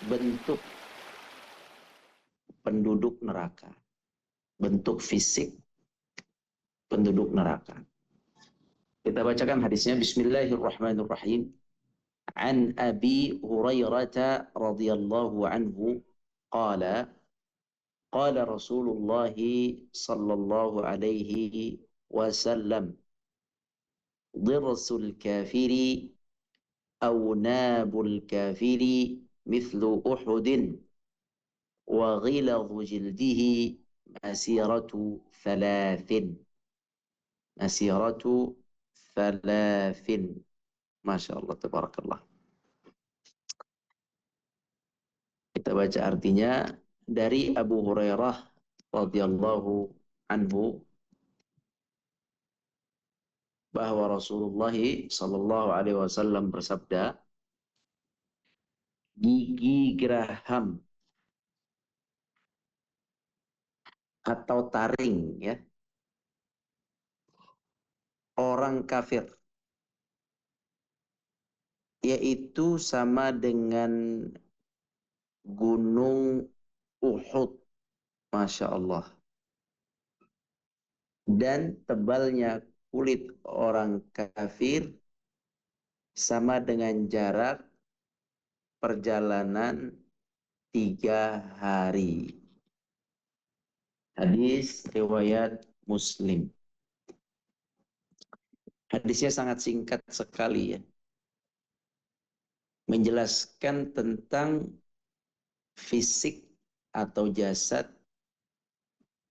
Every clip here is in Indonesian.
bentuk penduduk neraka, bentuk fisik penduduk neraka. Kita bacakan hadisnya. Bismillahirrahmanirrahim. An Abi Hurairah radhiyallahu anhu qala qala Rasulullah sallallahu alaihi wasallam dirsul kafiri aw nabul kafiri mithlu Uhudin wa ghiladhu jildihi masiratu thalathin. Masya Allah, tabarakallah. Kita baca artinya dari Abu Hurairah radhiyallahu anhu bahwa Rasulullah sallallahu alaihi wasallam bersabda, gigi geraham atau taring ya orang kafir yaitu sama dengan gunung Uhud, Masya Allah, dan tebalnya kulit orang kafir sama dengan jarak perjalanan 3 hari. Hadis riwayat Muslim. Hadisnya sangat singkat sekali ya, menjelaskan tentang fisik atau jasad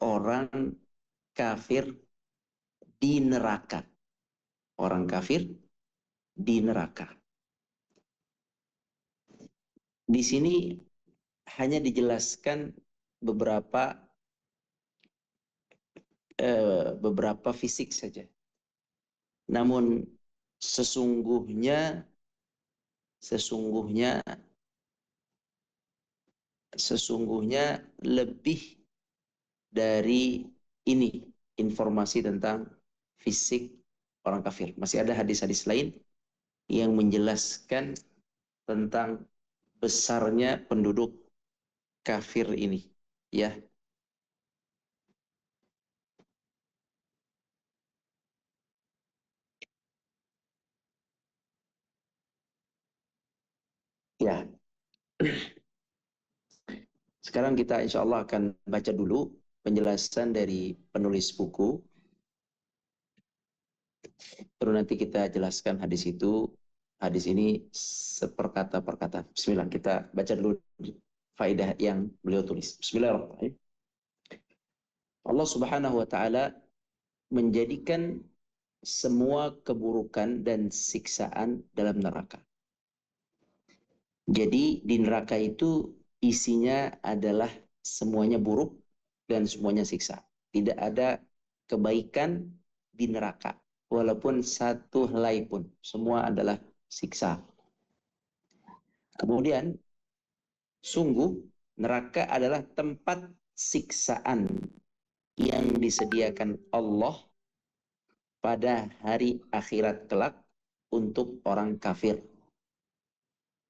orang kafir di neraka. Orang kafir di neraka. Di sini hanya dijelaskan beberapa fisik saja. Namun sesungguhnya lebih dari ini informasi tentang fisik orang kafir. Masih ada hadis-hadis lain yang menjelaskan tentang besarnya penduduk kafir ini, ya. Ya. Sekarang kita insya Allah akan baca dulu penjelasan dari penulis buku. Terus nanti kita jelaskan hadis itu, hadis ini seperkata per kata. Bismillah, kita baca dulu faedah yang beliau tulis. Bismillahirrahmanirrahim. Allah Subhanahu wa taala menjadikan semua keburukan dan siksaan dalam neraka. Jadi di neraka itu isinya adalah semuanya buruk dan semuanya siksa. Tidak ada kebaikan di neraka. Walaupun satu helai pun. Semua adalah siksa. Kemudian, sungguh neraka adalah tempat siksaan yang disediakan Allah pada hari akhirat kelak untuk orang kafir,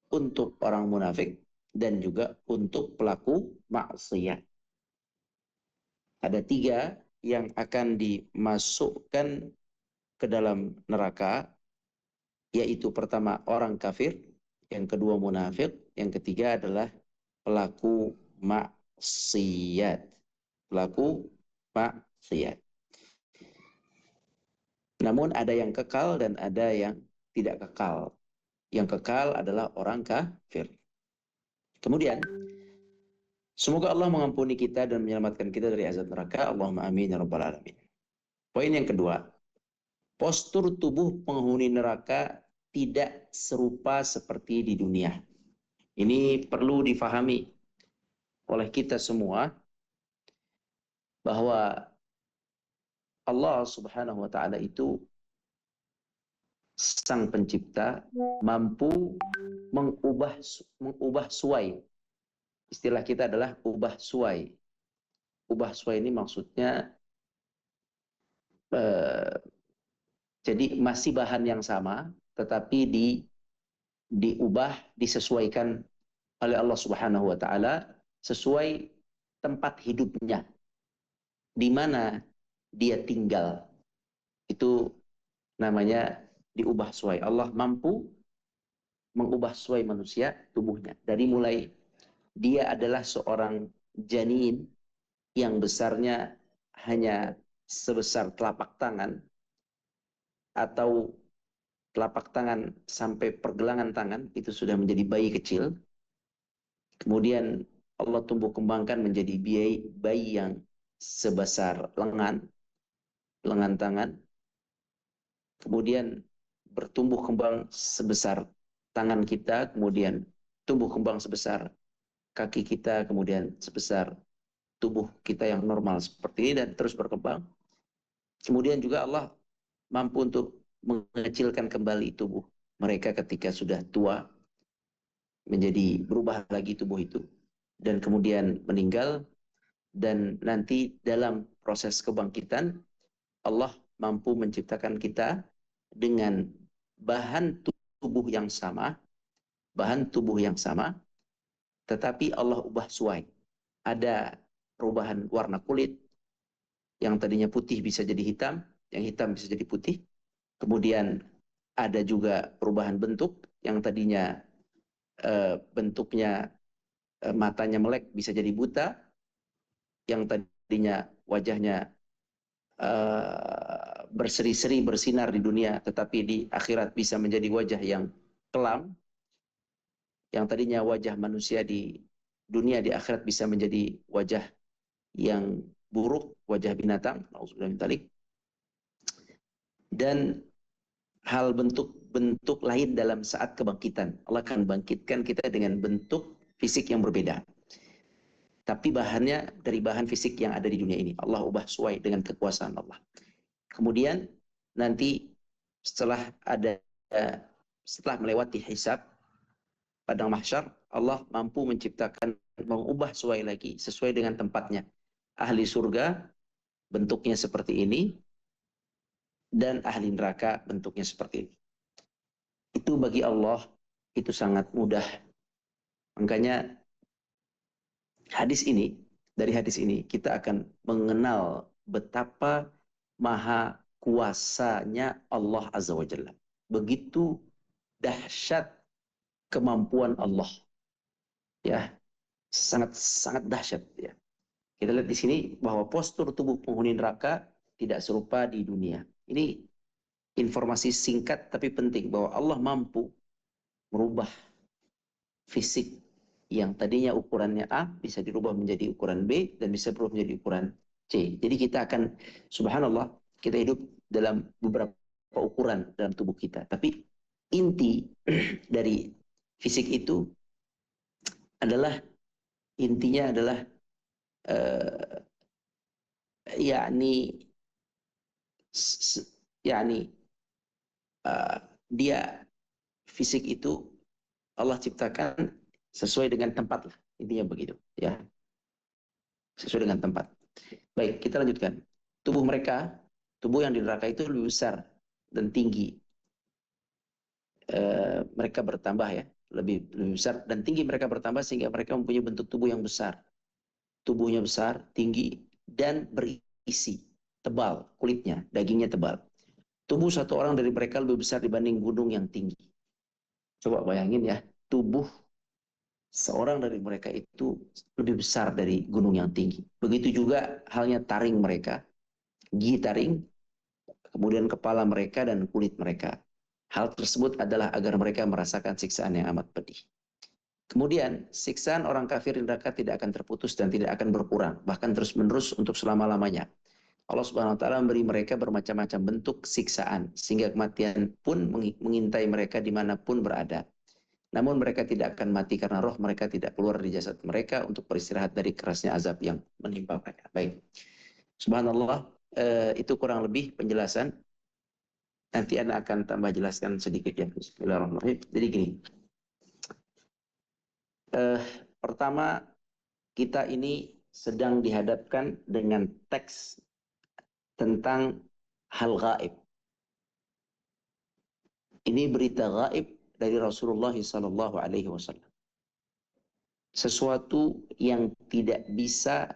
untuk orang munafik, dan juga untuk pelaku maksiat. Ada 3 yang akan dimasukkan ke dalam neraka, yaitu pertama orang kafir, yang kedua munafik, yang ketiga adalah pelaku maksiat. Pelaku maksiat. Namun ada yang kekal dan ada yang tidak kekal. Yang kekal adalah orang kafir. Kemudian, semoga Allah mengampuni kita dan menyelamatkan kita dari azab neraka. Allahumma amin ya rabbal alamin. Poin yang kedua, postur tubuh penghuni neraka tidak serupa seperti di dunia. Ini perlu difahami oleh kita semua bahwa Allah Subhanahu wa taala itu sang pencipta, mampu mengubah suai. Istilah kita adalah ubah suai. Ubah suai ini maksudnya jadi masih bahan yang sama, tetapi diubah, disesuaikan oleh Allah Subhanahu wa taala sesuai tempat hidupnya, di mana dia tinggal. Itu namanya diubah sesuai. Allah mampu mengubah sesuai manusia tubuhnya. Dari mulai dia adalah seorang janin yang besarnya hanya sebesar telapak tangan atau telapak tangan sampai pergelangan tangan, itu sudah menjadi bayi kecil. Kemudian Allah tumbuh kembangkan menjadi bayi yang sebesar lengan tangan. Kemudian bertumbuh kembang sebesar tangan kita, kemudian tumbuh kembang sebesar kaki kita, kemudian sebesar tubuh kita yang normal seperti ini, dan terus berkembang. Kemudian juga Allah mampu untuk mengecilkan kembali tubuh mereka ketika sudah tua, menjadi berubah lagi tubuh itu, dan kemudian meninggal. Dan nanti dalam proses kebangkitan, Allah mampu menciptakan kita dengan bahan tubuh yang sama, tetapi Allah ubah suai. Ada perubahan warna kulit, yang tadinya putih bisa jadi hitam, yang hitam bisa jadi putih. Kemudian ada juga perubahan bentuk, yang tadinya bentuknya matanya melek bisa jadi buta, yang tadinya wajahnya berseri-seri bersinar di dunia, tetapi di akhirat bisa menjadi wajah yang kelam. Yang tadinya wajah manusia di dunia, di akhirat bisa menjadi wajah yang buruk, wajah binatang. Dan hal bentuk-bentuk lain dalam saat kebangkitan. Allah akan bangkitkan kita dengan bentuk fisik yang berbeda, tapi bahannya dari bahan fisik yang ada di dunia ini. Allah ubah sesuai dengan kekuasaan Allah. Kemudian nanti setelah melewati hisab padang mahsyar, Allah mampu menciptakan, mengubah sesuai lagi, sesuai dengan tempatnya. Ahli surga bentuknya seperti ini, dan ahli neraka bentuknya seperti ini. Itu bagi Allah itu sangat mudah. Makanya dari hadis ini kita akan mengenal betapa maha kuasanya Allah Azza wa Jalla. Begitu dahsyat kemampuan Allah. Ya, sangat sangat dahsyat ya. Kita lihat di sini bahwa postur tubuh penghuni neraka tidak serupa di dunia. Ini informasi singkat tapi penting, bahwa Allah mampu merubah fisik yang tadinya ukurannya A bisa dirubah menjadi ukuran B, dan bisa berubah menjadi ukuran C. Jadi kita akan, subhanallah, kita hidup dalam beberapa ukuran dalam tubuh kita. Tapi inti dari fisik itu adalah, intinya adalah uh, yakni yakni dia, fisik itu Allah ciptakan sesuai dengan tempat lah, intinya begitu ya, sesuai dengan tempat. Baik, kita lanjutkan. Tubuh yang di neraka itu lebih besar dan tinggi. Mereka bertambah ya, lebih besar dan tinggi mereka bertambah, sehingga mereka mempunyai bentuk tubuh yang besar. Tubuhnya besar, tinggi, dan berisi, tebal kulitnya, dagingnya tebal. Tubuh satu orang dari mereka lebih besar dibanding gunung yang tinggi. Coba bayangin ya, tubuh seorang dari mereka itu lebih besar dari gunung yang tinggi. Begitu juga halnya taring mereka, gigi taring, kemudian kepala mereka dan kulit mereka. Hal tersebut adalah agar mereka merasakan siksaan yang amat pedih. Kemudian siksaan orang kafir di neraka tidak akan terputus dan tidak akan berkurang, bahkan terus-menerus untuk selama-lamanya. Allah Subhanahu wa taala memberi mereka bermacam-macam bentuk siksaan, sehingga kematian pun mengintai mereka dimanapun berada. Namun mereka tidak akan mati karena roh mereka tidak keluar dari jasad mereka untuk beristirahat dari kerasnya azab yang menimpa mereka. Baik, subhanallah, itu kurang lebih penjelasan. Nanti Anda akan tambah jelaskan sedikit ya. Bismillahirrahmanirrahim. Jadi gini, pertama, kita ini sedang dihadapkan dengan teks tentang hal gaib. Ini berita gaib dari Rasulullah SAW. sesuatu yang tidak bisa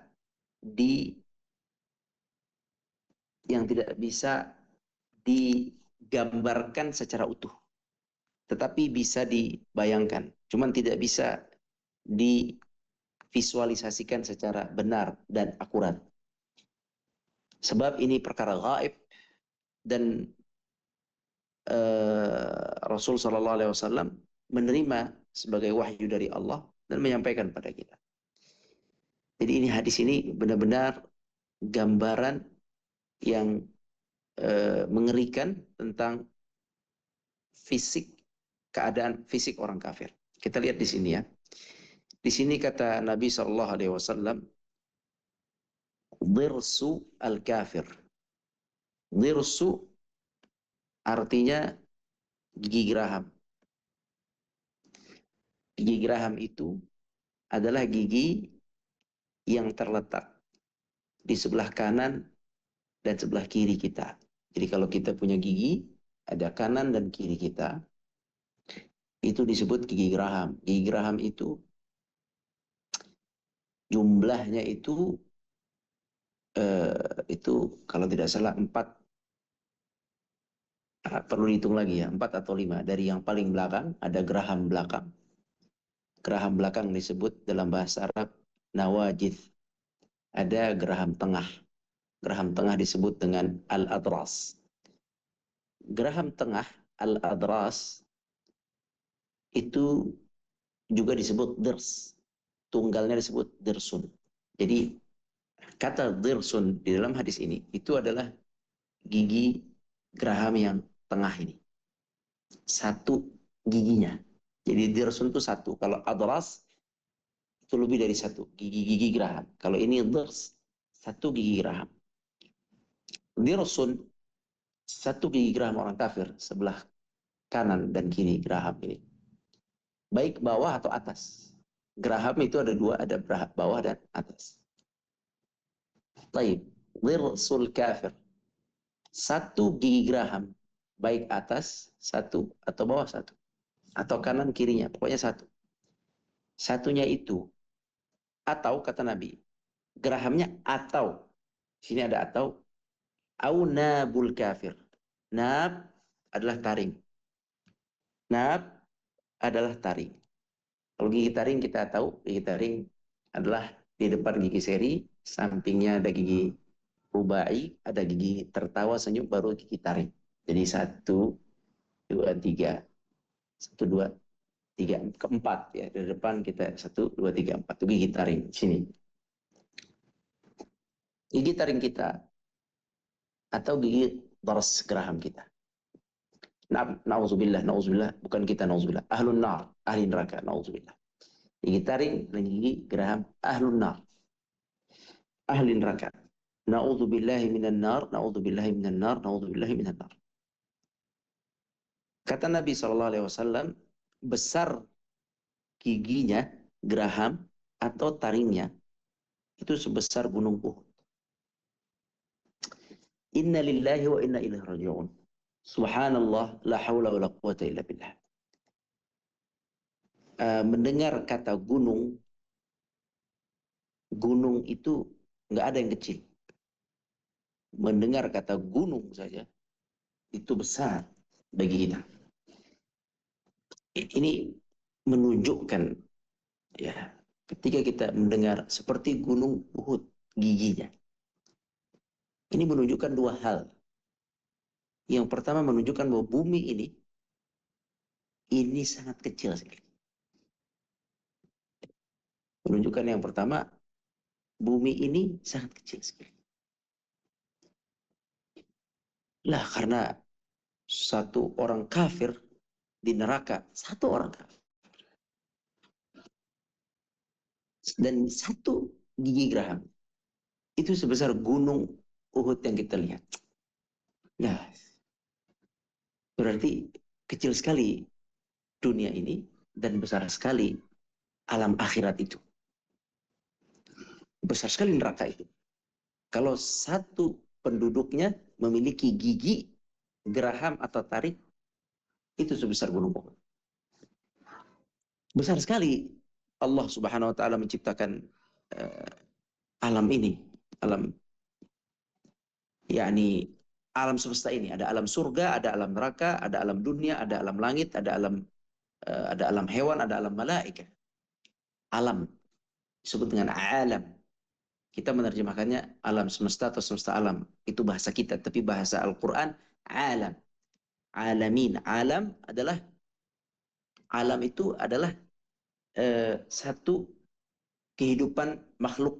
digambarkan secara utuh, tetapi bisa dibayangkan, cuman tidak bisa divisualisasikan secara benar dan akurat. Sebab ini perkara gaib dan Rasul Shallallahu Alaihi Wasallam menerima sebagai wahyu dari Allah dan menyampaikan pada kita. Jadi ini hadis ini benar-benar gambaran yang mengerikan tentang keadaan fisik orang kafir. Kita lihat di sini ya. Di sini kata Nabi Shallallahu Alaihi Wasallam, dirsu al kafir. Dirsu artinya gigi geraham. Gigi geraham itu adalah gigi yang terletak di sebelah kanan dan sebelah kiri kita. Jadi kalau kita punya gigi, ada kanan dan kiri kita, itu disebut gigi geraham. Gigi geraham itu jumlahnya itu kalau tidak salah 4, perlu dihitung lagi ya, 4 atau 5. Dari yang paling belakang ada geraham belakang. Geraham belakang disebut dalam bahasa Arab nawajid. Ada geraham tengah. Geraham tengah disebut dengan al-adras. Geraham tengah al-adras itu juga disebut dirs. Tunggalnya disebut dirsun. Jadi kata dirsun di dalam hadis ini itu adalah gigi geraham yang tengah ini. Satu giginya. Jadi dirsun itu satu. Kalau adras itu lebih dari satu. Gigi-gigi geraham. Kalau ini dirs, satu gigi geraham. Dirsun, satu gigi geraham orang kafir sebelah kanan dan kiri geraham ini. Baik bawah atau atas. Geraham itu ada dua, ada bawah dan atas. Baik, dirsul kafir. Satu gigi geraham, baik atas satu atau bawah satu, atau kanan kirinya, pokoknya satu. Satunya itu, atau kata Nabi, gerahamnya atau, sini ada atau, au nabul kafir. Nab adalah taring. Nab adalah taring. Kalau gigi taring kita tahu, gigi taring adalah di depan gigi seri, sampingnya ada gigi rubai, ada gigi tertawa senyum, baru gigi taring. Jadi 1, 2, 3. 1, 2, 3, keempat ya. Dari depan kita 1, 2, 3, 4. Itu gigi taring. Sini. Gigi taring kita atau gigi daras geraham kita. Na'udzubillah, na'udzubillah. Bukan kita na'udzubillah. Ahlun nar, ahli neraka, na'udzubillah. Gigi taring dan gigi geraham ahlun nar, ahli neraka. Na'udzubillahi minan nar, na'udzubillahi minan nar, na'udzubillahi minan nar. Kata Nabi SAW, besar giginya, geraham atau taringnya, itu sebesar gunung Uhud. Inna lillahi wa inna ilaihi raji'un. Subhanallah, la hawla wa la quwata illa billah. Mendengar kata gunung, gunung itu nggak ada yang kecil. Mendengar kata gunung saja, itu besar bagi kita. Ini menunjukkan ya, ketika kita mendengar seperti gunung Uhud giginya, ini menunjukkan dua hal. Yang pertama menunjukkan bahwa bumi ini sangat kecil sekali. Menunjukkan yang pertama, bumi ini sangat kecil sekali. Lah karena satu orang kafir di neraka, satu orang kafir. Dan satu gigi geraham itu sebesar gunung Uhud yang kita lihat. Nah, berarti kecil sekali dunia ini dan besar sekali alam akhirat itu. Besar sekali neraka itu. Kalau satu penduduknya memiliki gigi geraham atau tarik, itu sebesar gunung Uhud. Besar sekali Allah Subhanahu wa taala menciptakan uh, alam ini, alam yakni alam semesta ini, ada alam surga, ada alam neraka, ada alam dunia, ada alam langit, ada alam hewan, ada alam malaikat. Alam disebut dengan alam. Kita menerjemahkannya alam semesta atau semesta alam. Itu bahasa kita, tapi bahasa Al-Qur'an alam. Alamin. Alam itu adalah satu kehidupan makhluk,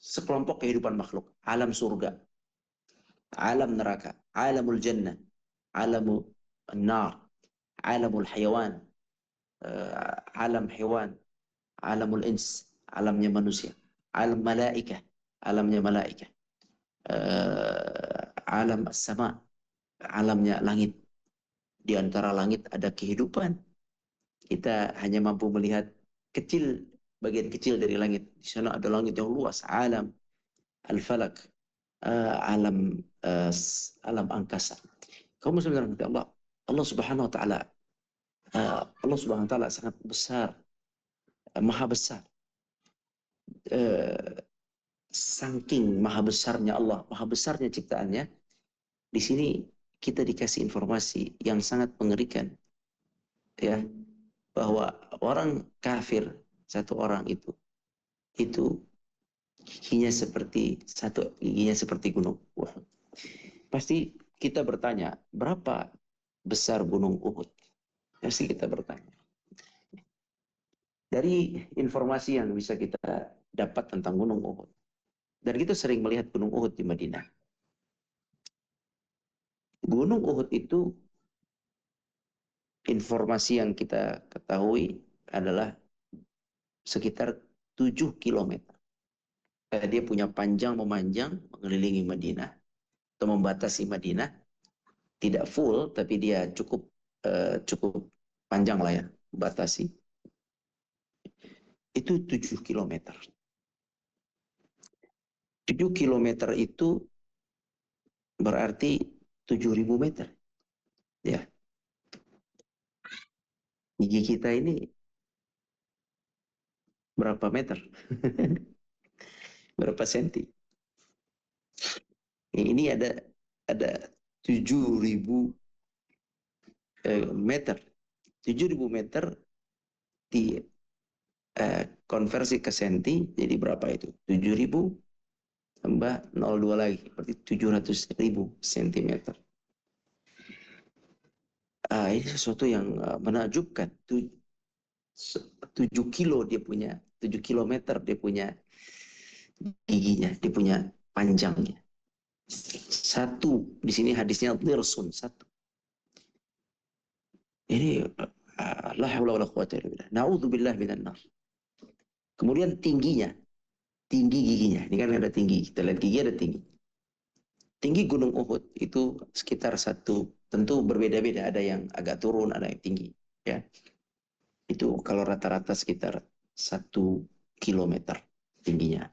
sekelompok kehidupan makhluk. Alam surga, alam neraka, alamul jannah, alamul nar, alamul hayawan, alam hewan, alamul ins, alamnya manusia, alam malaikah, alamnya malaikah, alam sama, alamnya langit. Di antara langit ada kehidupan. Kita hanya mampu melihat kecil, bagian kecil dari langit. Di sana ada langit yang luas, alam al-falak, alam angkasa. Kamu sebenarnya Allah, Allah Subhanahu wa taala, Allah Subhanahu wa taala sangat besar, maha besar. Saking maha besarnya Allah, maha besarnya ciptaannya, di sini kita dikasih informasi yang sangat mengerikan, ya, bahwa orang kafir satu orang itu giginya seperti gunung. Wah, pasti kita bertanya, berapa besar gunung Uhud? Pasti kita bertanya. Dari informasi yang bisa kita dapat tentang gunung Uhud, dan kita sering melihat gunung Uhud di Madinah. Gunung Uhud itu, informasi yang kita ketahui adalah sekitar 7 kilometer. Dia punya panjang memanjang mengelilingi Madinah atau membatasi Madinah, tidak full tapi dia cukup panjang lah ya, batasi. Itu 7 kilometer. 7 kilometer itu berarti 7.000 meter. Ya, gigi kita ini berapa meter? Berapa senti? Ini ada 7.000 meter. 7.000 meter di konversi ke senti, jadi berapa itu? 7.000 tambah 0,2 lagi, berarti 700.000 sentimeter. Ini sesuatu yang menakjubkan. 7 kilo dia punya, 7 kilometer dia punya giginya, dia punya panjangnya. Satu, di sini hadisnya dirsun, satu. Ini la haula wala quwata illa billah. Na'udzubillah minan nar. Kemudian tingginya, tinggi giginya. Ini kan ada tinggi, kita lihat gigi ada tinggi. Tinggi Gunung Uhud itu sekitar satu, tentu berbeda-beda, ada yang agak turun, ada yang tinggi, ya. Itu kalau rata-rata sekitar 1 kilometer tingginya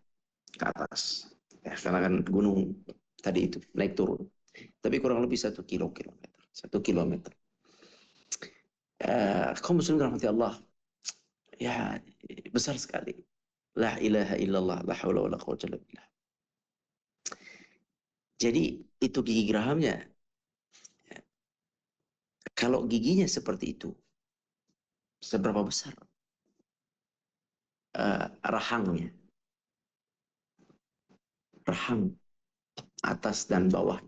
ke atas. Ya, karena kan gunung tadi itu naik turun. Tapi kurang lebih 1 kilometer. 1 kilometer. Kaum muslimin rahmati Allah. Ya, besar sekali. La ilaha illallah, la haula wala quwwata illa billah. Jadi itu gigi gerahamnya. Kalau giginya seperti itu, seberapa besar rahangnya? Rahang atas dan bawah.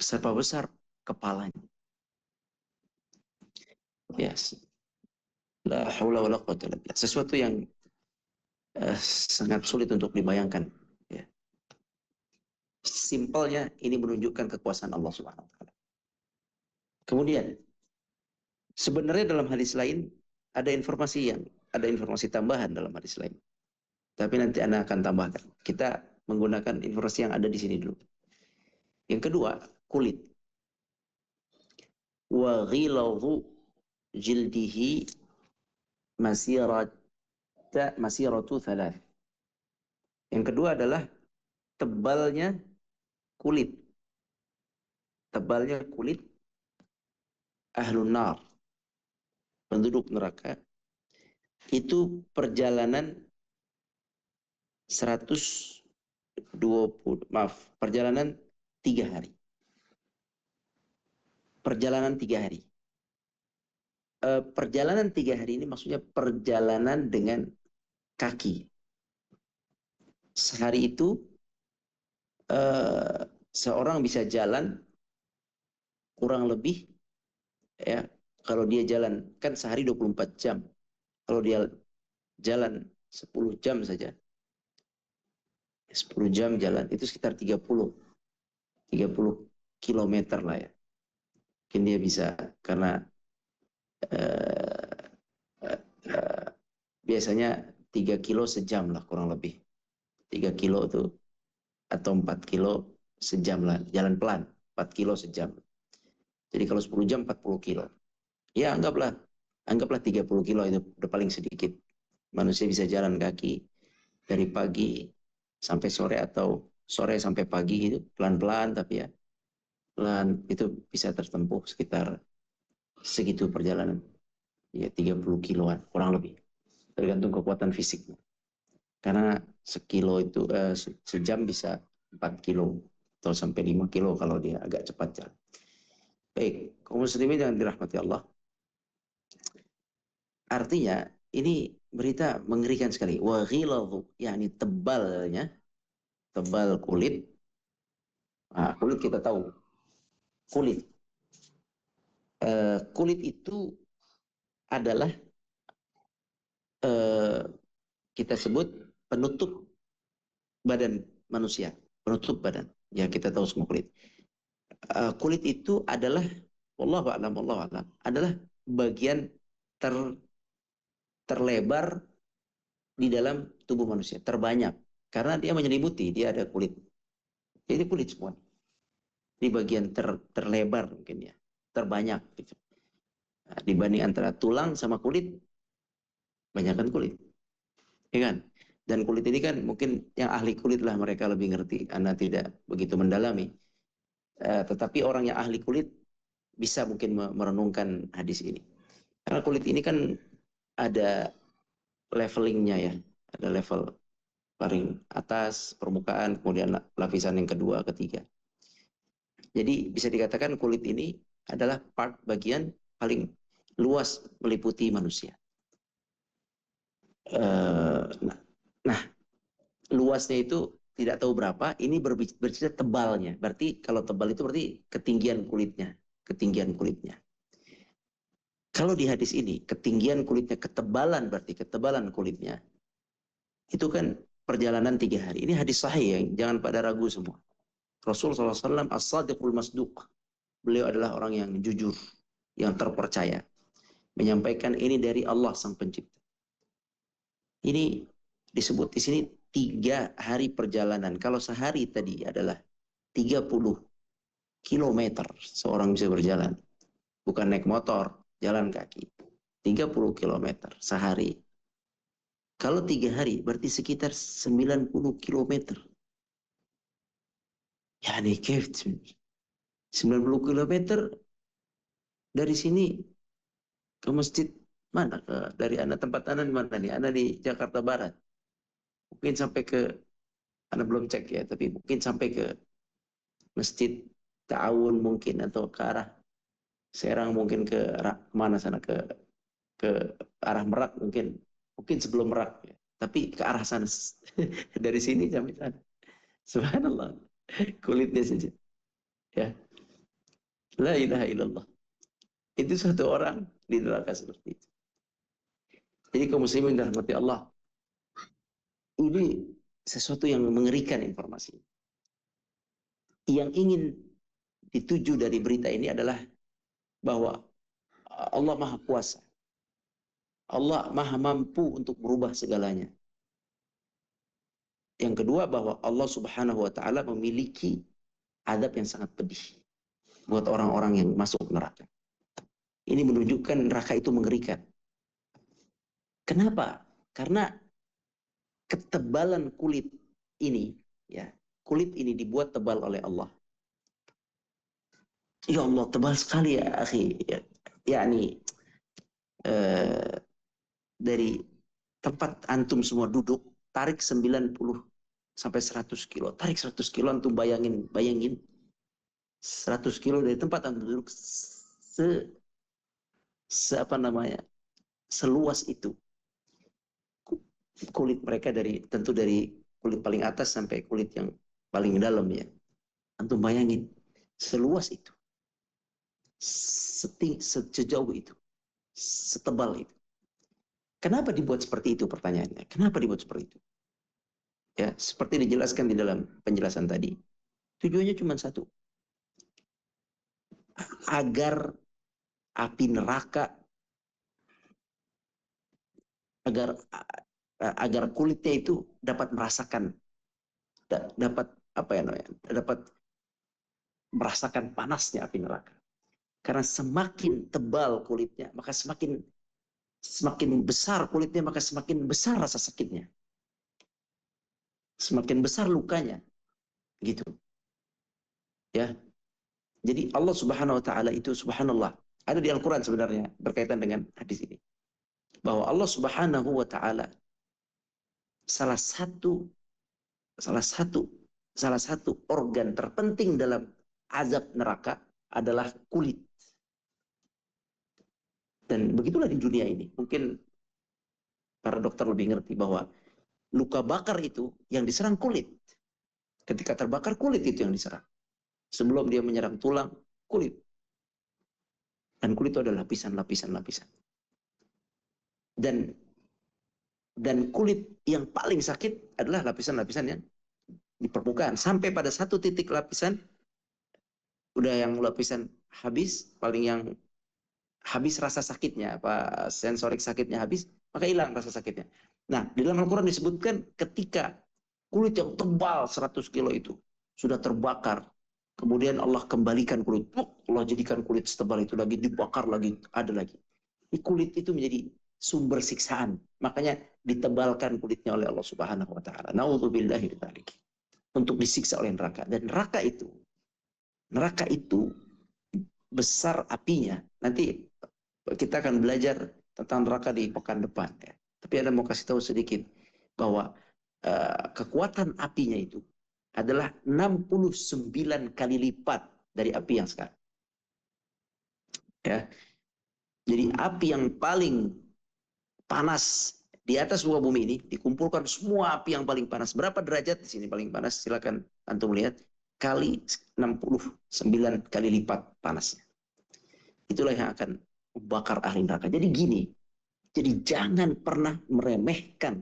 Seberapa besar kepalanya? Yes. La haula wala quwwata illa billah. Sesuatu yang sangat sulit untuk dibayangkan. Ya. Simpelnya ini menunjukkan kekuasaan Allah Subhanahu wa taala. Kemudian sebenarnya dalam hadis lain ada informasi tambahan dalam hadis lain. Tapi nanti Anda akan tambahkan. Kita menggunakan informasi yang ada di sini dulu. Yang kedua, kulit. Wa ghiladhu jildihi masiratu thalath. Yang kedua adalah tebalnya kulit. Tebalnya kulit ahlun nar, penduduk neraka, itu perjalanan perjalanan 3 hari. Perjalanan 3 hari. Perjalanan 3 hari ini maksudnya perjalanan dengan kaki. Sehari itu seorang bisa jalan kurang lebih, ya, kalau dia jalan kan sehari 24 jam. Kalau dia jalan 10 jam saja, 10 jam jalan itu sekitar 30 kilometer lah ya. Mungkin dia bisa, karena biasanya 3 kilo sejam lah kurang lebih. 3 kilo itu atau 4 kilo sejam lah, jalan pelan, 4 kilo sejam. Jadi kalau 10 jam 40 kilo. Ya anggaplah 30 kilo itu udah paling sedikit. Manusia bisa jalan kaki dari pagi sampai sore atau sore sampai pagi itu pelan-pelan, tapi ya pelan itu bisa tertempuh sekitar segitu perjalanan. Ya 30 kiloan kurang lebih. Tergantung kekuatan fisiknya. Karena sejam bisa 4 kilo atau sampai 5 kilo kalau dia agak cepat jalan. Baik, kaum muslimin yang dirahmati Allah. Artinya ini berita mengerikan sekali. Wa ghiladu, yakni tebalnya, tebal kulit. Nah, kulit kita tahu. Kulit. Kulit itu adalah kita sebut penutup badan manusia. Penutup badan. Ya kita tahu semua kulit. Kulit itu adalah wallahu a'lam adalah bagian terlebar di dalam tubuh manusia, terbanyak, karena dia menyelimuti, dia ada kulit. Jadi kulit semua. Ini bagian terlebar mungkin ya, terbanyak gitu. Nah, dibanding antara tulang sama kulit, banyakkan kulit. Ya kan? Dan kulit ini kan mungkin yang ahli kulit lah mereka lebih ngerti. Anda tidak begitu mendalami. Tetapi orang yang ahli kulit bisa mungkin merenungkan hadis ini. Karena kulit ini kan ada levelingnya ya. Ada level paling atas, permukaan, kemudian lapisan yang kedua, ketiga. Jadi bisa dikatakan kulit ini adalah bagian paling luas meliputi manusia. Nah, luasnya itu tidak tahu berapa, ini bercerita tebalnya. Berarti kalau tebal itu berarti ketinggian kulitnya. Kalau di hadis ini, ketinggian kulitnya, ketebalan berarti ketebalan kulitnya. Itu kan perjalanan 3 hari. Ini hadis sahih ya, jangan pada ragu semua. Rasul SAW as-sadiqul masduq. Beliau adalah orang yang jujur, yang terpercaya. Menyampaikan ini dari Allah Sang Pencipta. Ini disebut di sini 3 hari perjalanan. Kalau sehari tadi adalah 30 kilometer seorang bisa berjalan. Bukan naik motor, jalan kaki. 30 kilometer sehari. Kalau 3 hari berarti sekitar 90 kilometer. Ya nih, 90 kilometer dari sini ke masjid mana? Dari Anda, tempat Anda di mana nih? Anda di Jakarta Barat. Mungkin sampai ke, Anda belum cek ya, tapi mungkin sampai ke Masjid Ta'awun mungkin, atau ke arah Serang mungkin, ke arah mana sana, ke arah Merak mungkin sebelum Merak ya. Tapi ke arah sana dari sini sampai sana. Subhanallah. Kulitnya saja. Ya. La ilaha illallah. Itu satu orang di neraka seperti itu. Jadi kaum muslimin dan rahmati Allah, ini sesuatu yang mengerikan informasi. Yang ingin dituju dari berita ini adalah bahwa Allah Maha Kuasa. Allah Maha Mampu untuk merubah segalanya. Yang kedua, bahwa Allah Subhanahu wa taala memiliki adab yang sangat pedih buat orang-orang yang masuk neraka. Ini menunjukkan neraka itu mengerikan. Kenapa? Karena ketebalan kulit ini, ya, kulit ini dibuat tebal oleh Allah. Ya Allah, tebal sekali ya, akhi. Yakni dari tempat antum semua duduk, tarik 90 sampai 100 kilo. Tarik 100 kilo, antum bayangin 100 kilo dari tempat antum duduk apa namanya, seluas itu. Kulit mereka tentu dari kulit paling atas sampai kulit yang paling dalam ya. Antum bayangin seluas itu, sejauh itu, setebal itu. Kenapa dibuat seperti itu pertanyaannya? Kenapa dibuat seperti itu? Ya, seperti dijelaskan di dalam penjelasan tadi. Tujuannya cuma satu. Agar api neraka, agar kulitnya itu dapat merasakan, dapat apa ya namanya, dapat merasakan panasnya api neraka. Karena semakin tebal kulitnya, maka semakin besar kulitnya, maka semakin besar rasa sakitnya. Semakin besar lukanya. Gitu. Ya. Jadi Allah Subhanahu wa taala itu subhanallah, ada di Al-Qur'an sebenarnya berkaitan dengan hadis ini. Bahwa Allah Subhanahu wa taala salah satu organ terpenting dalam azab neraka adalah kulit. Dan begitulah di dunia ini. Mungkin para dokter lebih ngerti bahwa luka bakar itu yang diserang kulit. Ketika terbakar, kulit itu yang diserang. Sebelum dia menyerang tulang, kulit. Dan kulit itu adalah lapisan-lapisan. Dan kulit yang paling sakit adalah lapisan-lapisan yang di permukaan. Sampai pada satu titik lapisan, udah yang lapisan habis, paling yang habis rasa sakitnya, apa sensorik sakitnya habis, maka hilang rasa sakitnya. Nah, di dalam Al-Quran disebutkan ketika kulit yang tebal 100 kilo itu sudah terbakar, kemudian Allah kembalikan kulit, Allah jadikan kulit setebal itu lagi, dibakar lagi, ada lagi. Kulit itu menjadi sumber siksaan. Makanya ditebalkan kulitnya oleh Allah Subhanahu wa taala. Nauzubillahi min dzalik. Untuk disiksa oleh neraka. Dan neraka itu besar apinya. Nanti kita akan belajar tentang neraka di pekan depan ya. Tapi Anda mau kasih tahu sedikit bahwa kekuatan apinya itu adalah 69 kali lipat dari api yang sekarang. Ya. Jadi api yang paling panas di atas muka bumi ini dikumpulkan semua api yang paling panas. Berapa derajat di sini paling panas? Silakan antum lihat, kali 69 kali lipat panasnya. Itulah yang akan membakar ahli neraka. Jadi gini, jadi jangan pernah meremehkan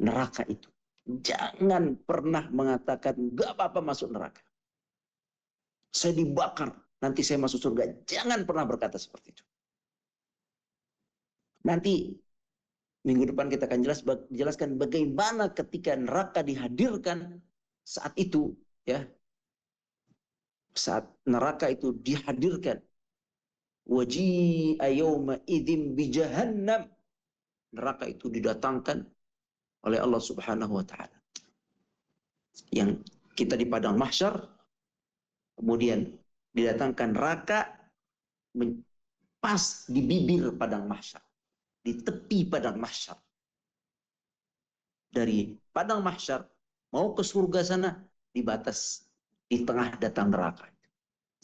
neraka itu. Jangan pernah mengatakan gak apa-apa masuk neraka. Saya dibakar, nanti saya masuk surga. Jangan pernah berkata seperti itu. Nanti minggu depan kita akan jelaskan bagaimana ketika neraka dihadirkan saat itu, ya. Saat neraka itu dihadirkan, waji'a yawma idzin bi jahannam. Neraka itu didatangkan oleh Allah Subhanahu wa taala. Yang kita di padang mahsyar, kemudian didatangkan neraka pas di bibir padang mahsyar, di tepi padang mahsyar. Dari padang mahsyar mau ke surga sana di batas, di tengah datang neraka.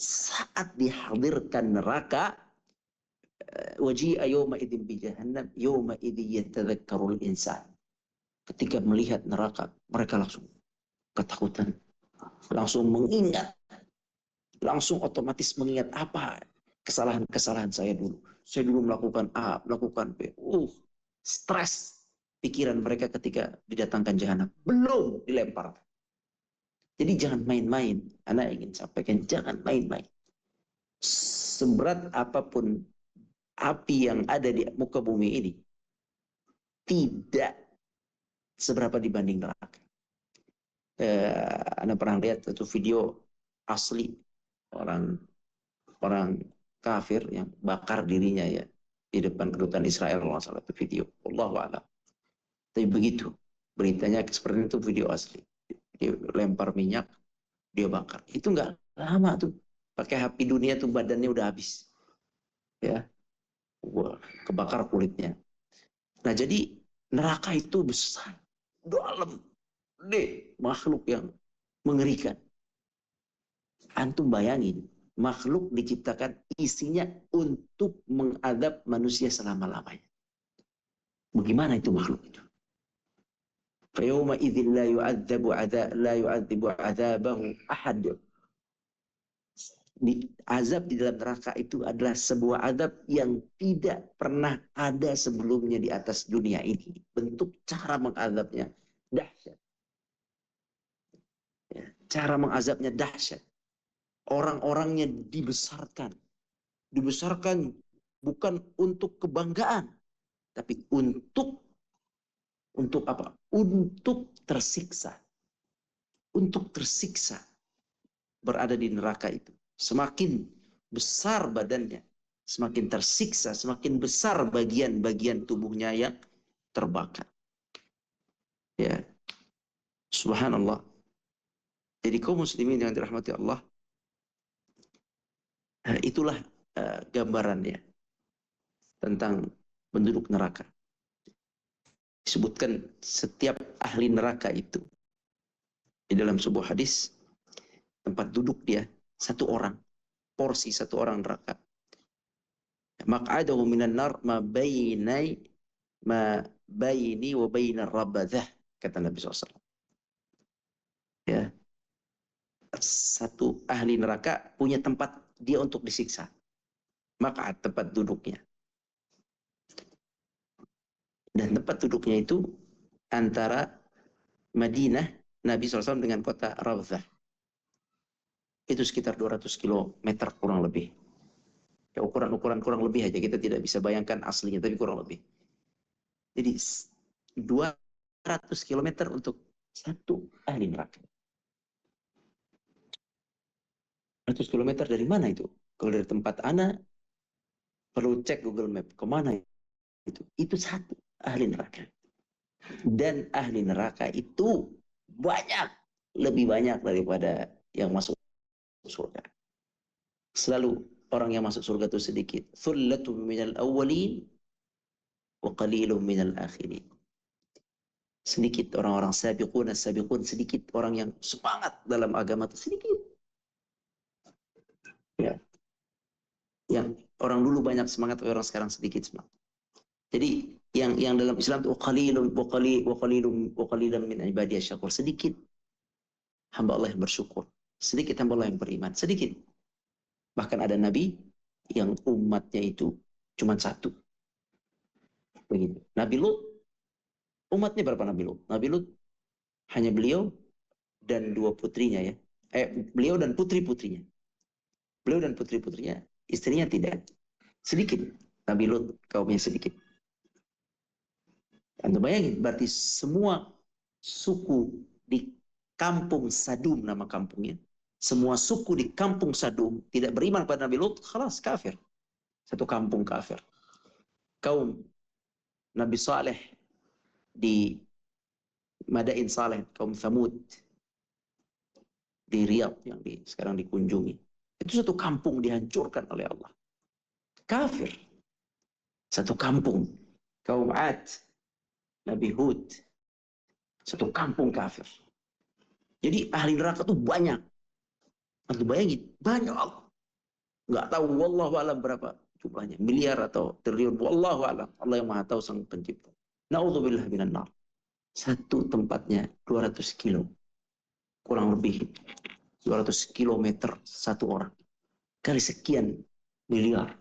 Saat dihadirkan neraka, waji'a yawma idzin bi jahannam yawma idzin yatadzakkarul insan. Ketika melihat neraka, mereka langsung ketakutan, langsung mengingat, langsung otomatis mengingat apa kesalahan-kesalahan saya dulu. Saya dulu melakukan A, melakukan B. Stres pikiran mereka ketika didatangkan jahanam. Belum dilempar. Jadi jangan main-main. Anak ingin sampaikan, jangan main-main. Seberat apapun api yang ada di muka bumi ini, tidak seberapa dibanding neraka. Anda pernah lihat satu video asli orang kafir yang bakar dirinya ya di depan kedutaan Israel, kalau salah itu video. Allahu a'lam. Tapi begitu beritanya seperti itu, video asli. Dia lempar minyak, dia bakar. Itu nggak lama tuh. Pakai HP dunia tuh badannya udah habis. Ya. Wah, kebakar kulitnya. Nah, jadi neraka itu besar, dalam, deh, makhluk yang mengerikan. Antum bayangin, makhluk diciptakan isinya untuk mengadab manusia selama-lamanya. Bagaimana itu makhluk itu? Fayawma idzin la yu'adzibu adzabahu ahad. Azab di dalam neraka itu adalah sebuah azab yang tidak pernah ada sebelumnya di atas dunia ini. Bentuk cara mengazabnya dahsyat. Ya, cara mengazabnya dahsyat. Orang-orangnya dibesarkan. Dibesarkan bukan untuk kebanggaan, tapi untuk apa? Untuk tersiksa. Untuk tersiksa berada di neraka itu. Semakin besar badannya, semakin tersiksa, semakin besar bagian-bagian tubuhnya yang terbakar. Ya, subhanallah. Jadi kaum muslimin yang dirahmati Allah, itulah gambarannya tentang penduduk neraka. Disebutkan setiap ahli neraka itu di dalam sebuah hadis, tempat duduk dia satu orang, porsi satu orang neraka. Maq'adahu minan nar ma baini wa bainar rabadzah, kata Nabi SAW. Ya, satu ahli neraka punya tempat dia untuk disiksa. Maq'ad, tempat duduknya. Dan tempat duduknya itu antara Madinah Nabi SAW dengan kota Rawzah. Itu sekitar 200 kilometer kurang lebih. Ya, ukuran-ukuran kurang lebih aja, kita tidak bisa bayangkan aslinya, tapi kurang lebih. Jadi 200 kilometer untuk satu ahli neraka. 100 kilometer dari mana itu? Kalau dari tempat Ana, perlu cek Google Map. Kemana itu? Itu satu ahli neraka. Dan ahli neraka itu banyak. Lebih banyak daripada yang masuk surga. Selalu orang yang masuk surga itu sedikit. Thullatun minal awwalin wa qalilun minal akhirin. Sedikit orang-orang sabiqun sedikit orang yang semangat dalam agama itu sedikit. Ya. Yang orang dulu banyak semangat, orang sekarang sedikit semangat. Jadi yang dalam Islam itu qalilan min ibadiyasy syakur, sedikit hamba Allah yang bersyukur, sedikit hamba Allah yang beriman, sedikit. Bahkan ada nabi yang umatnya itu cuma satu. Begitu. Nabi Lut, umatnya berapa Nabi Lut? Nabi Lut hanya beliau dan dua putrinya ya. Beliau dan putri-putrinya. Beliau dan putri-putrinya, istrinya tidak. Sedikit. Nabi Lut kaumnya sedikit. Anda bayangin, berarti semua suku di kampung Sadum, nama kampungnya. Semua suku di kampung Sadum tidak beriman pada Nabi Lut, khalas kafir. Satu kampung kafir. Kaum Nabi Saleh di Madain Saleh, kaum Thamud di Riyadh yang sekarang dikunjungi. Itu satu kampung dihancurkan oleh Allah. Kafir. Satu kampung. Kaum Ad, Nabi Hud, satu kampung kafir. Jadi ahli neraka itu banyak. Anda bayangin, banyak. Nggak tahu, wallahu alam berapa jumlahnya. Miliar atau triliun, wallahu alam. Allah yang maha tahu sang pencipta. Na'udzubillah minan nar. Satu tempatnya 200 kilo. Kurang lebih 200 kilometer satu orang. Kali sekian miliar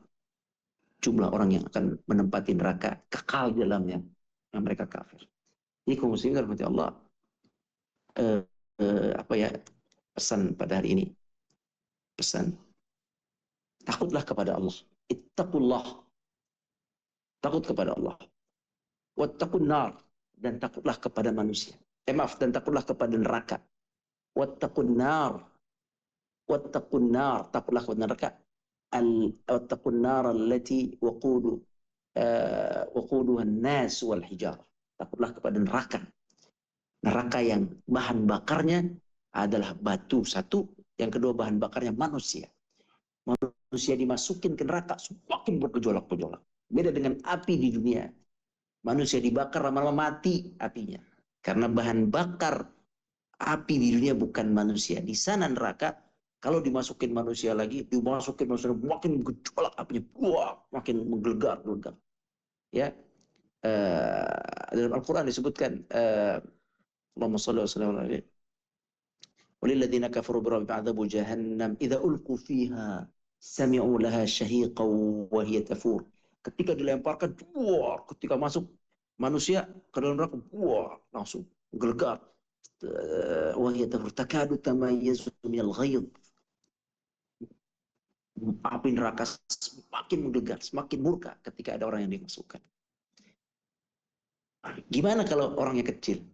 jumlah orang yang akan menempati neraka, kekal di dalamnya, yang mereka kafir. Ini kaum muslimin rahmati Allah, apa ya, pesan pada hari ini, pesan takutlah kepada Allah, ittaqullah, takut kepada Allah, wattaqun nar, dan takutlah kepada manusia, dan takutlah kepada neraka, wattaqun nar, takutlah kepada neraka, wattaqun nar allati waquduha an-nas wal hijarah, takutlah kepada neraka yang bahan bakarnya adalah batu satu, yang kedua bahan bakarnya manusia. Manusia dimasukin ke neraka semakin bergejolak-gejolak. Beda dengan api di dunia. Manusia dibakar lama-lama mati apinya. Karena bahan bakar api di dunia bukan manusia. Di sana neraka, kalau dimasukin manusia lagi, dimasukin manusia makin gejolak apinya, wah, makin menggelegar. Ya, dalam Al-Quran disebutkan, Allahumma salli wa sallam alaihi. Walilladzina kafaru birrabbihim adzabu jahannam idza ulqu fiha sami'u laha syahiqan wa hiya tafur. Ketika dilemparkan, wah, ketika masuk manusia ke dalam neraka, wah, langsung gelegar. Wa hiya tafur takadu tamayyazu minal ghayz. Api neraka semakin menggelegar, semakin murka ketika ada orang yang dimasukkan. Gimana kalau orangnya kecil?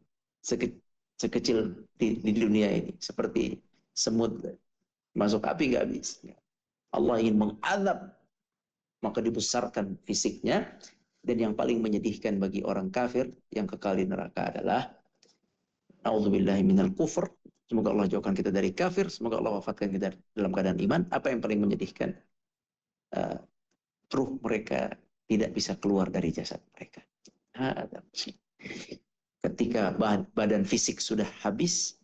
Sekecil di dunia ini, seperti semut masuk api nggak bisa. Allah ingin mengadab, maka dibesarkan fisiknya. Dan yang paling menyedihkan bagi orang kafir yang kekal di neraka adalah a'udzubillahi minal kufur. Semoga Allah jauhkan kita dari kafir, semoga Allah wafatkan kita dalam keadaan iman. Apa yang paling menyedihkan? Ruh mereka tidak bisa keluar dari jasad mereka. Ketika badan fisik sudah habis,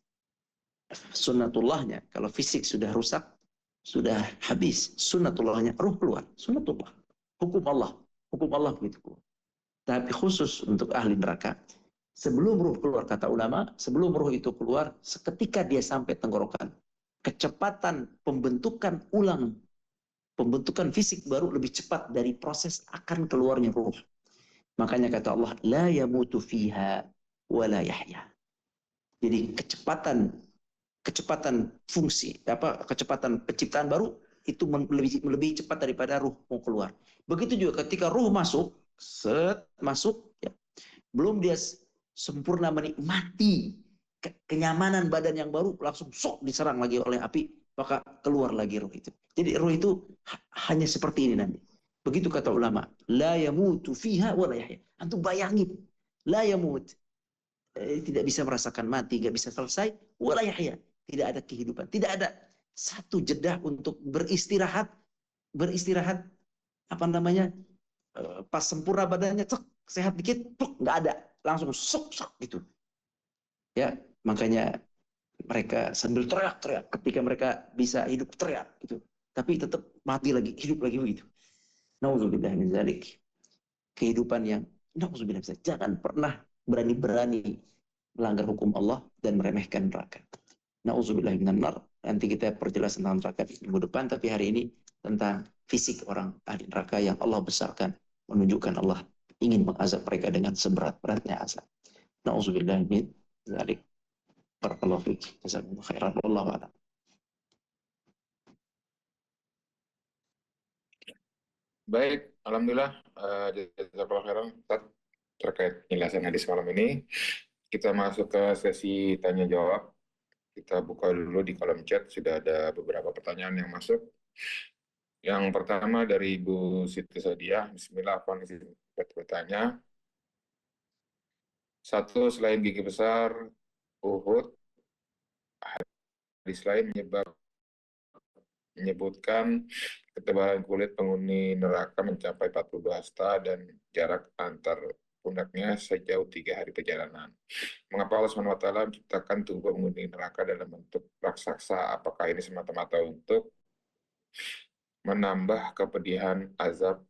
sunnatullahnya, kalau fisik sudah rusak, sudah habis, sunnatullahnya ruh keluar. Sunnatullah, hukum Allah begitu keluar. Tapi khusus untuk ahli neraka, sebelum ruh keluar, kata ulama, sebelum ruh itu keluar, seketika dia sampai tenggorokan, kecepatan pembentukan ulang, pembentukan fisik baru lebih cepat dari proses akan keluarnya ruh. Makanya kata Allah, la yamutu fiha wa la yahya. Jadi kecepatan fungsi, kecepatan penciptaan baru itu lebih cepat daripada ruh mau keluar. Begitu juga ketika ruh masuk, ya, belum dia sempurna menikmati kenyamanan badan yang baru, langsung sok diserang lagi oleh api, maka keluar lagi ruh itu. Jadi ruh itu hanya seperti ini nanti. Begitu kata ulama, la yamutu fiha wa la yahya. Antum bayangin, la yamut, tidak bisa merasakan mati, nggak bisa selesai, wa la yahya, tidak ada kehidupan, tidak ada satu jeda untuk beristirahat apa namanya, pas sempurna badannya, cek, sehat dikit, nggak ada, langsung sok gitu. Ya, makanya mereka sambil teriak-teriak ketika mereka bisa hidup, teriak gitu, tapi tetap mati lagi, hidup lagi begitu. Nauzubillah min dzalik. Kehidupan yang nauzubillah, jangan pernah berani-berani melanggar hukum Allah dan meremehkan neraka. Nauzubillah minan nar. Nanti kita perjelas tentang neraka di minggu depan, tapi hari ini tentang fisik orang ahli neraka yang Allah besarkan, menunjukkan Allah ingin mengazab mereka dengan seberat-beratnya azab. Nauzubillah min dzalik. Barakallahu fiik. Jazakumullah khairan. Wallahu a'lam. Baik, alhamdulillah, jazakallahu khairan Ustaz, terkait penjelasan hadis malam ini. Kita masuk ke sesi tanya jawab. Kita buka dulu di kolom chat, sudah ada beberapa pertanyaan yang masuk. Yang pertama dari Ibu Siti Sadiah. Bismillah, apa izin bertanya. Satu, selain gigi besar Uhud, hadis lain menyebutkan ketebalan kulit penghuni neraka mencapai 42 hasta dan jarak antar pundaknya sejauh 3 hari perjalanan. Mengapa Allah SWT menciptakan tubuh penghuni neraka dalam bentuk raksasa? Apakah ini semata-mata untuk menambah kepedihan azab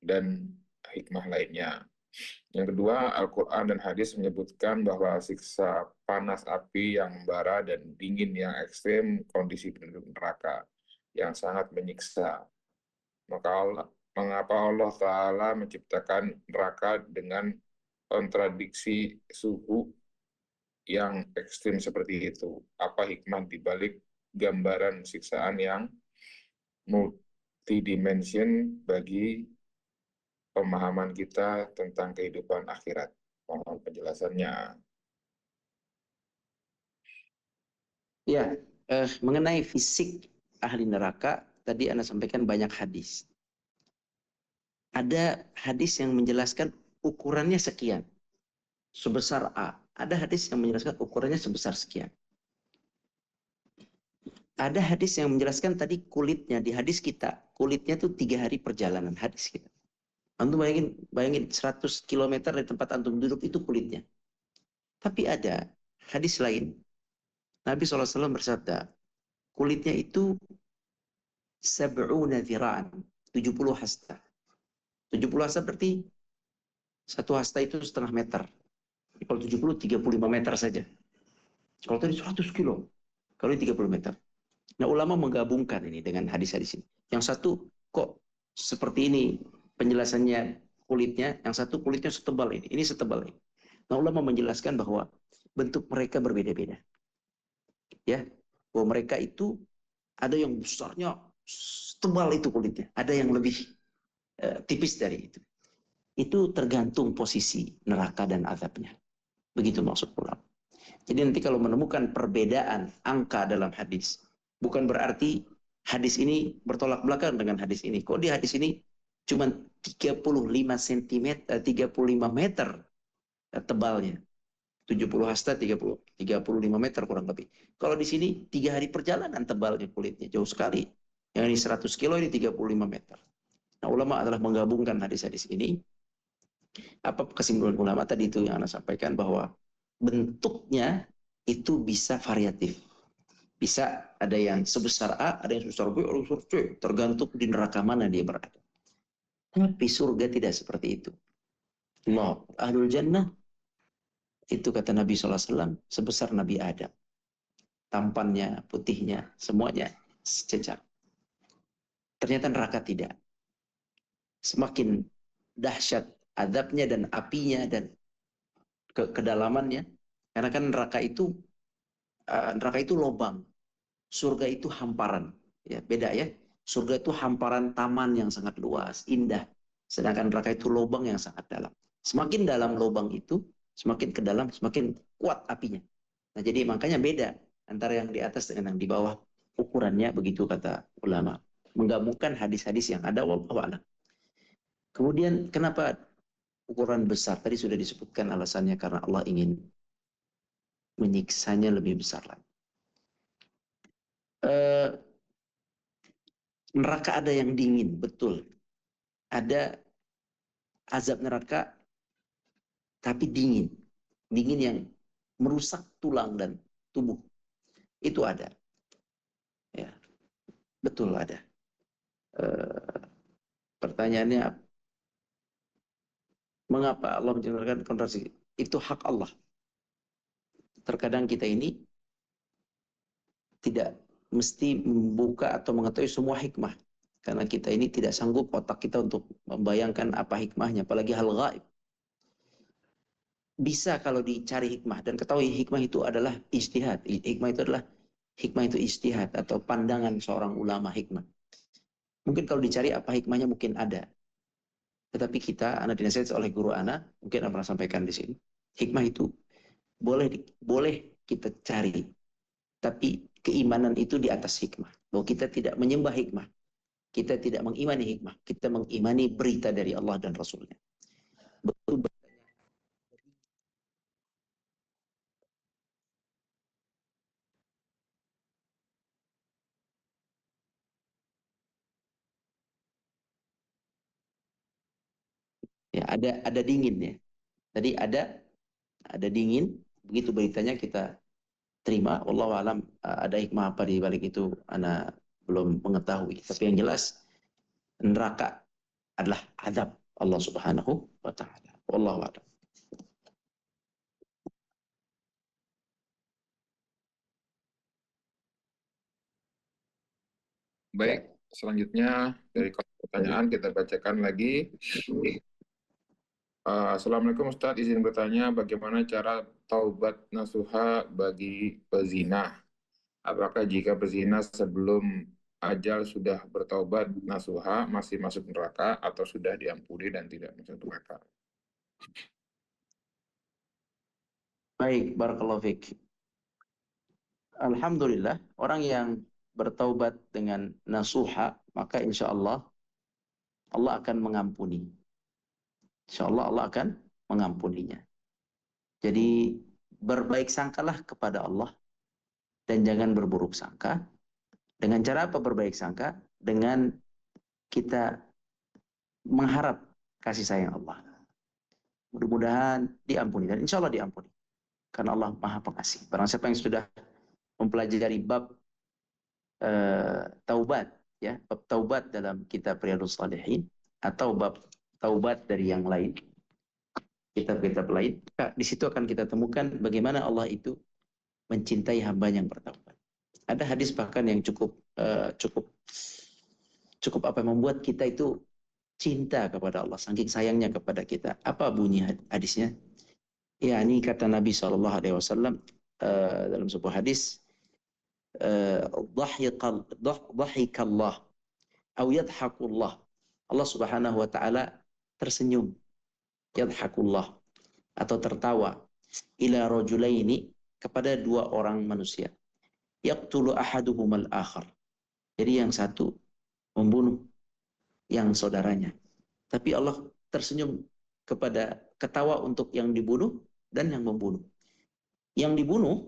dan hikmah lainnya? Yang kedua, Al-Quran dan hadis menyebutkan bahwa siksa panas api yang membara dan dingin yang ekstrim kondisi penduduk neraka yang sangat menyiksa. Mengapa Allah Ta'ala menciptakan neraka dengan kontradiksi suhu yang ekstrim seperti itu? Apa hikmah dibalik gambaran siksaan yang multidimension bagi pemahaman kita tentang kehidupan akhirat? Mohon penjelasannya. Ya, mengenai fisik ahli neraka, tadi Anda sampaikan banyak hadis. Ada hadis yang menjelaskan ukurannya sekian, sebesar A. Ada hadis yang menjelaskan ukurannya sebesar sekian. Ada hadis yang menjelaskan tadi kulitnya, di hadis kita, kulitnya itu 3 hari perjalanan, hadis kita. Antum bayangin 100 kilometer dari tempat antum duduk itu kulitnya. Tapi ada hadis lain, Nabi SAW bersabda, kulitnya itu sab'una dhira'an, 70 hasta. 70 hasta berarti satu hasta itu setengah meter. Kalau 70, 35 meter saja. Kalau tadi 100 kilo, kalau ini 30 meter. Nah, ulama menggabungkan ini dengan hadis-hadis ini. Yang satu kok seperti ini penjelasannya kulitnya, yang satu kulitnya setebal ini setebal ini. Nah, ulama menjelaskan bahwa bentuk mereka berbeda-beda. Ya, bahwa mereka itu ada yang besarnya tebal itu kulitnya, ada yang lebih tipis dari itu. Itu tergantung posisi neraka dan azabnya. Begitu maksud ulama. Jadi nanti kalau menemukan perbedaan angka dalam hadis, bukan berarti hadis ini bertolak belakang dengan hadis ini. Kok di hadis ini cuma 35 cm, 35 meter tebalnya. 70 hasta 35 meter kurang lebih. Kalau di sini 3 hari perjalanan tebalnya kulitnya, jauh sekali. Yang ini 100 kilo, ini 35 meter. Nah, ulama adalah menggabungkan hadis-hadis ini. Apa kesimpulan ulama tadi itu yang Anda sampaikan, bahwa bentuknya itu bisa variatif. Bisa ada yang sebesar A, ada yang sebesar B, ada yang sebesar C. Tergantung di neraka mana dia berada. Tapi surga tidak seperti itu. Allah, ahlul jannah, itu kata Nabi SAW, sebesar Nabi Adam. Tampannya, putihnya, semuanya sejajar. Ternyata neraka tidak. Semakin dahsyat adabnya dan apinya dan kedalamannya. Karena kan neraka itu lubang. Surga itu hamparan. Ya, beda ya. Surga itu hamparan taman yang sangat luas, indah. Sedangkan neraka itu lubang yang sangat dalam. Semakin dalam lubang itu, semakin ke dalam, semakin kuat apinya. Nah, jadi makanya beda antara yang di atas dengan yang di bawah. Ukurannya begitu kata ulama. Menggabungkan hadis-hadis yang ada, wallahu a'lam. Kemudian kenapa ukuran besar? Tadi sudah disebutkan alasannya, karena Allah ingin menyiksanya lebih besar lagi. Neraka ada yang dingin, betul. Ada azab neraka tapi dingin. Dingin yang merusak tulang dan tubuh. Itu ada. Ya, betul ada. Pertanyaannya, mengapa Allah menjadikan kontrasi? Itu hak Allah. Terkadang kita ini tidak mesti membuka atau mengetahui semua hikmah. Karena kita ini tidak sanggup otak kita untuk membayangkan apa hikmahnya, apalagi hal gaib. Bisa kalau dicari hikmah, dan ketahui hikmah itu adalah ijtihad. Hikmah itu ijtihad atau pandangan seorang ulama hikmah. Mungkin kalau dicari apa hikmahnya mungkin ada. Tetapi kita, anak dinasihat oleh guru anak, mungkin anak pernah sampaikan di sini. Hikmah itu boleh kita cari, tapi keimanan itu di atas hikmah. Bahwa kita tidak menyembah hikmah, kita tidak mengimani hikmah, kita mengimani berita dari Allah dan Rasulnya. Betul. Ya, ada dingin ya. Tadi ada dingin, begitu beritanya kita terima. Wallahu alam, ada hikmah apa di balik itu ana belum mengetahui. Tapi yang jelas neraka adalah azab Allah Subhanahu wa taala. Wallahu alam. Baik, selanjutnya dari pertanyaan kita bacakan lagi. Assalamualaikum Ustadz, izin bertanya bagaimana cara taubat nasuha bagi pezina? Apakah jika pezina sebelum ajal sudah bertaubat nasuha masih masuk neraka atau sudah diampuni dan tidak masuk neraka? Baik, barakallahu fiik. Alhamdulillah, orang yang bertaubat dengan nasuha, maka insya Allah akan mengampuni. Insya Allah akan mengampuninya. Jadi berbaik sangkalah kepada Allah dan jangan berburuk sangka. Dengan cara apa berbaik sangka? Dengan kita mengharap kasih sayang Allah. Mudah-mudahan diampuni dan insya Allah diampuni. Karena Allah Maha Pengasih. Barang siapa yang sudah mempelajari bab taubat, ya, bab taubat dalam kitab Riyadhus Shalihin atau bab taubat dari yang lain, kitab-kitab lain, di situ akan kita temukan bagaimana Allah itu mencintai hamba yang bertaubat. Ada hadis bahkan yang cukup apa membuat kita itu cinta kepada Allah, saking sayangnya kepada kita. Apa bunyi hadisnya? Ya, ini kata Nabi SAW dalam sebuah hadis, dhahikallah atau yadhakullah. Allah Subhanahu wa taala tersenyum, yadhakullah atau tertawa, ila rajulaini, kepada dua orang manusia. Yaqtulu ahaduhumal akhar. Jadi yang satu membunuh yang saudaranya. Tapi Allah tersenyum kepada, ketawa untuk yang dibunuh dan yang membunuh. Yang dibunuh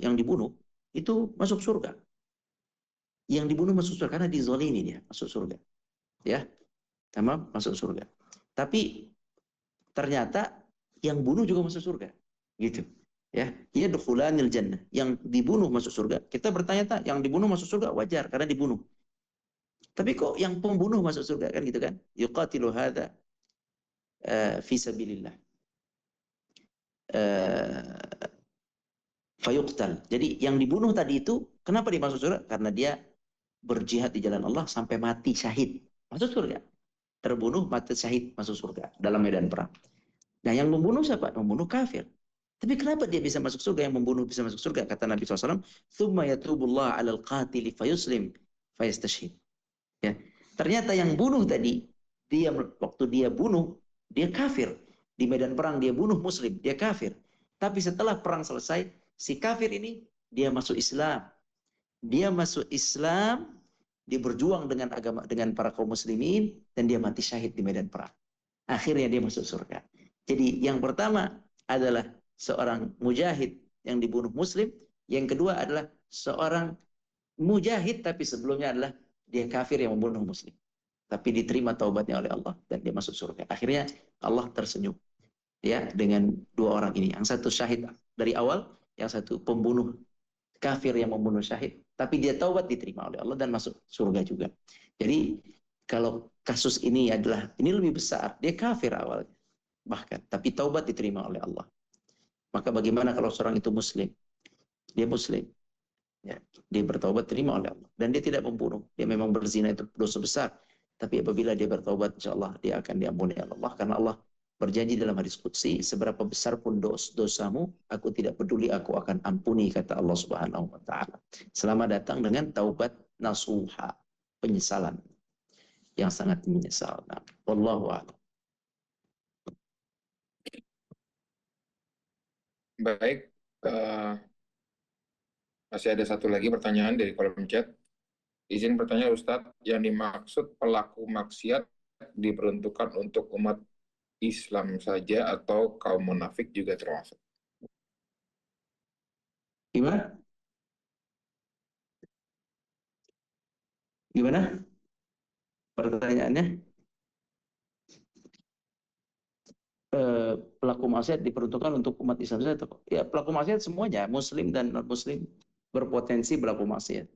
itu masuk surga. Yang dibunuh masuk surga karena dizalimi, dia masuk surga. Ya, tamam, masuk surga. Tapi ternyata yang bunuh juga masuk surga. Gitu. Ya, yadkhulanil jannah. Yang dibunuh masuk surga. Kita bertanya, yang dibunuh masuk surga, wajar karena dibunuh. Tapi kok yang pembunuh masuk surga, kan gitu kan? Yuqatilu hadza fi sabilillah. Fayuqtal. Jadi yang dibunuh tadi itu kenapa dia masuk surga? Karena dia berjihad di jalan Allah sampai mati syahid. Masuk surga. Terbunuh, mati syahid, masuk surga dalam medan perang. Nah, yang membunuh siapa? Membunuh kafir. Tapi kenapa dia bisa masuk surga, yang membunuh bisa masuk surga? Kata Nabi SAW, "Tsumma yatubullah 'alal qatili fayuslim fayastashhid." Ya. Ternyata yang bunuh tadi, dia waktu dia bunuh, dia kafir. Di medan perang dia bunuh muslim, dia kafir. Tapi setelah perang selesai, si kafir ini dia masuk Islam. Dia masuk Islam, dia berjuang dengan agama, dengan para kaum muslimin, dan dia mati syahid di medan perang. Akhirnya dia masuk surga. Jadi yang pertama adalah seorang mujahid yang dibunuh muslim. Yang kedua adalah seorang mujahid tapi sebelumnya adalah dia kafir yang membunuh muslim. Tapi diterima taubatnya oleh Allah dan dia masuk surga. Akhirnya Allah tersenyum, ya, dengan dua orang ini. Yang satu syahid dari awal, yang satu pembunuh kafir yang membunuh syahid, tapi dia taubat, diterima oleh Allah dan masuk surga juga. Jadi kalau kasus ini adalah, ini lebih besar, dia kafir awalnya bahkan, tapi taubat diterima oleh Allah. Maka bagaimana kalau seorang itu muslim? Dia muslim, ya, dia bertaubat terima oleh Allah dan dia tidak membunuh. Dia memang berzina, itu dosa besar, tapi apabila dia bertaubat, insya Allah dia akan diampuni oleh Allah, karena Allah berjanji dalam hadis qudsi, seberapa besar pun dosamu, aku tidak peduli, aku akan ampuni, kata Allah Subhanahu wa taala. Selama datang dengan taubat nasuha, penyesalan yang sangat menyesal. Nah, wallahu a'lam. Baik, masih ada satu lagi pertanyaan dari kolom chat. Izin bertanya Ustadz, yang dimaksud pelaku maksiat diperuntukkan untuk umat Islam saja atau kaum munafik juga termasuk? Gimana? Gimana? Pertanyaannya? Pelaku maksiat diperuntukkan untuk umat Islam saja? Ya, pelaku maksiat semuanya, muslim dan non muslim, berpotensi pelaku maksiat.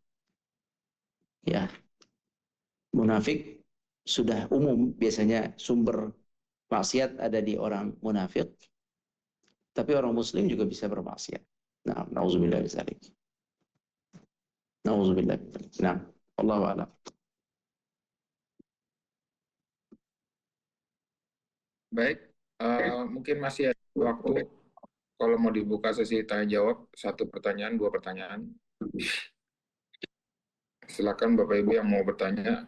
Ya, munafik sudah umum, biasanya sumber maksiat ada di orang munafik, tapi orang muslim juga bisa bermaksiat. Nah, nauzubillah min dzalik. Nauzubillah. Nah, Allahu a'lam. Baik, mungkin masih ada waktu kalau mau dibuka sesi tanya jawab, satu pertanyaan, dua pertanyaan. Silakan Bapak Ibu yang mau bertanya.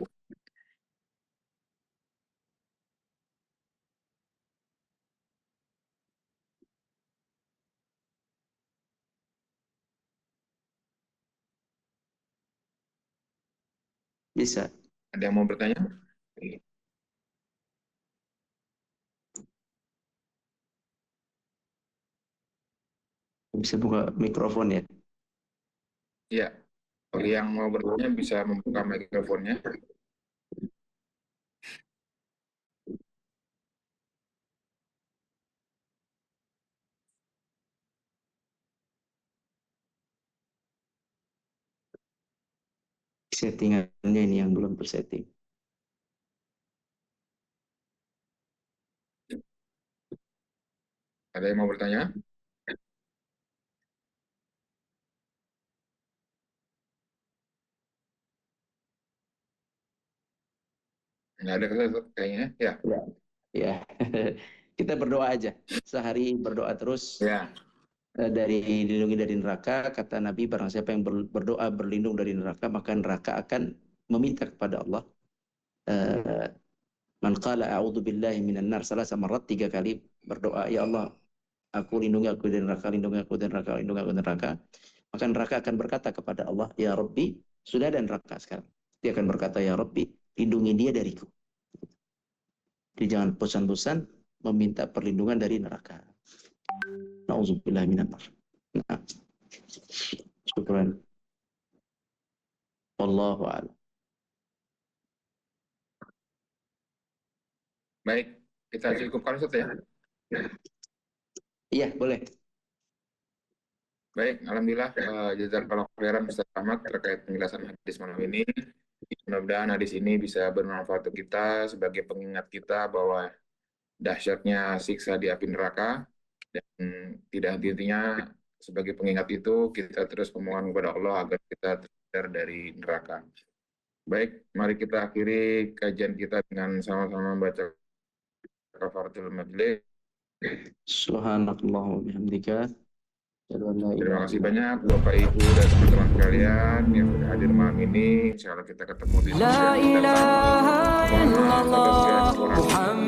Bisa. Ada yang mau bertanya? Bisa buka mikrofon ya. Iya, bagi yang mau bertanya bisa membuka mikrofonnya. Settingannya ini yang belum tersetting. Ada yang mau bertanya? Nggak ada kayaknya. Ya. Ya, ya. Kita berdoa aja. Sehari berdoa terus. Ya. Dari dilindungi dari neraka, kata Nabi, barang siapa yang berdoa berlindung dari neraka, maka neraka akan meminta kepada Allah. Man qala a'udzu billahi minan nar salasa marrat, 3 kali berdoa, ya Allah, aku lindungi aku dari neraka, lindungi aku dari neraka, lindungi aku dari neraka. Maka neraka akan berkata kepada Allah, ya Rabbi, sudah ada neraka sekarang. Dia akan berkata, ya Rabbi, lindungi dia dariku. Jadi jangan bosan-bosan meminta perlindungan dari neraka. Nauzubillah minan nar. Nah, syukran. Wallahu a'lam. Baik, kita cukupkan Ustaz ya. Iya, boleh. Baik, alhamdulillah jazakallahu khairan Ustaz Ahmad terkait penjelasan hadis malam ini. Mudah-mudahan hadis ini bisa bermanfaat untuk kita sebagai pengingat kita bahwa dahsyatnya siksa di api neraka, dan tidak henti-hentinya sebagai pengingat itu kita terus memohon kepada Allah agar kita terhindar dari neraka. Baik, mari kita akhiri kajian kita dengan sama-sama membaca kafaratul majlis. Subhanallah wa bihamdika. Terima kasih banyak Bapak Ibu dan teman-teman sekalian yang sudah hadir malam ini. Insya Allah kita ketemu di sesi yang akan datang. Mohon maaf atas segala kekurangan.